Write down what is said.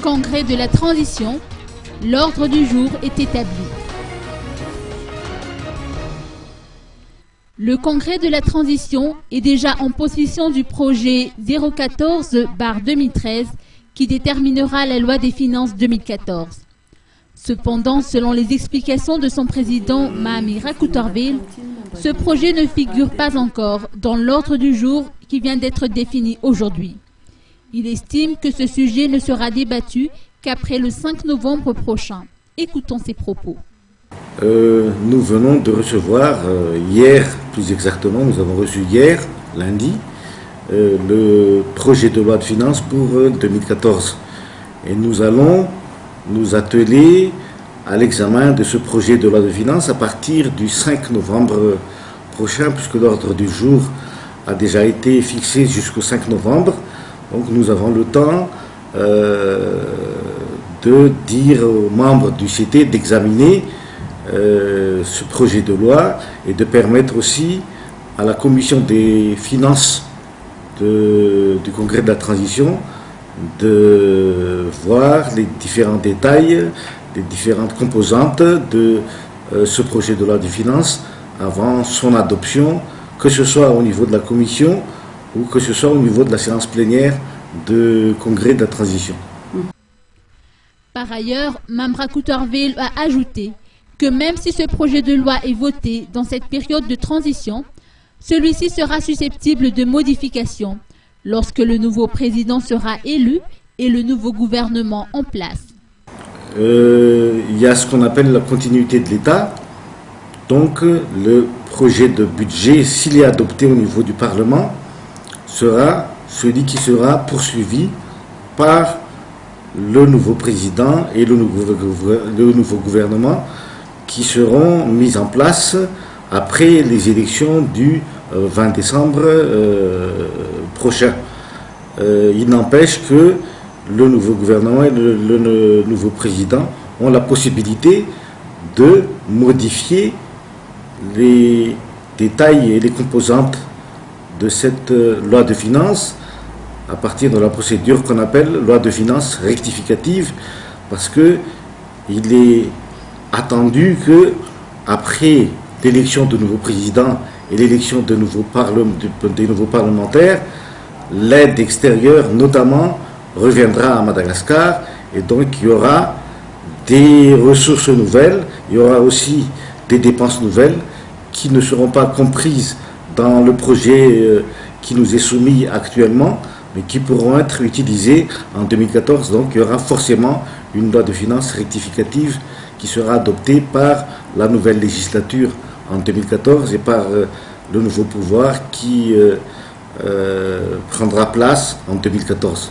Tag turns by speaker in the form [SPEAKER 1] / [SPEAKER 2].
[SPEAKER 1] Congrès de la transition, l'ordre du jour est établi. Le Congrès de la transition est déjà en possession du projet 014/2013 qui déterminera la loi des finances 2014. Cependant, selon les explications de son président Mahami Rakoutarville, ce projet ne figure pas encore dans l'ordre du jour qui vient d'être défini aujourd'hui. Il estime que ce sujet ne sera débattu qu'après le 5 novembre prochain. Écoutons ses propos.
[SPEAKER 2] Nous venons de recevoir hier, plus exactement, nous avons reçu hier, lundi, le projet de loi de finances pour 2014. Et nous allons nous atteler à l'examen de ce projet de loi de finances à partir du 5 novembre prochain, puisque l'ordre du jour a déjà été fixé jusqu'au 5 novembre. Donc nous avons le temps de dire aux membres du CT d'examiner ce projet de loi et de permettre aussi à la commission des finances du Congrès de la transition de voir les différents détails, les différentes composantes de ce projet de loi de finances avant son adoption, que ce soit au niveau de la commission ou que ce soit au niveau de la séance plénière du Congrès de la transition.
[SPEAKER 1] Par ailleurs, Mahami Rakoutarville a ajouté que même si ce projet de loi est voté dans cette période de transition, celui-ci sera susceptible de modifications lorsque le nouveau président sera élu et le nouveau gouvernement en place.
[SPEAKER 2] Il y a ce qu'on appelle la continuité de l'État. Donc le projet de budget, s'il est adopté au niveau du Parlement, sera celui qui sera poursuivi par le nouveau président et le nouveau gouvernement qui seront mis en place après les élections du 20 décembre prochain. Il n'empêche que le nouveau gouvernement et le nouveau président ont la possibilité de modifier les détails et les composantes de cette loi de finances à partir de la procédure qu'on appelle loi de finances rectificative, parce que il est attendu que après l'élection de nouveaux présidents et l'élection des nouveaux parlementaires, l'aide extérieure notamment reviendra à Madagascar, et donc il y aura des ressources nouvelles, il y aura aussi des dépenses nouvelles qui ne seront pas comprises dans le projet qui nous est soumis actuellement, mais qui pourront être utilisées en 2014. Donc il y aura forcément une loi de finances rectificative qui sera adoptée par la nouvelle législature en 2014 et par le nouveau pouvoir qui prendra place en 2014.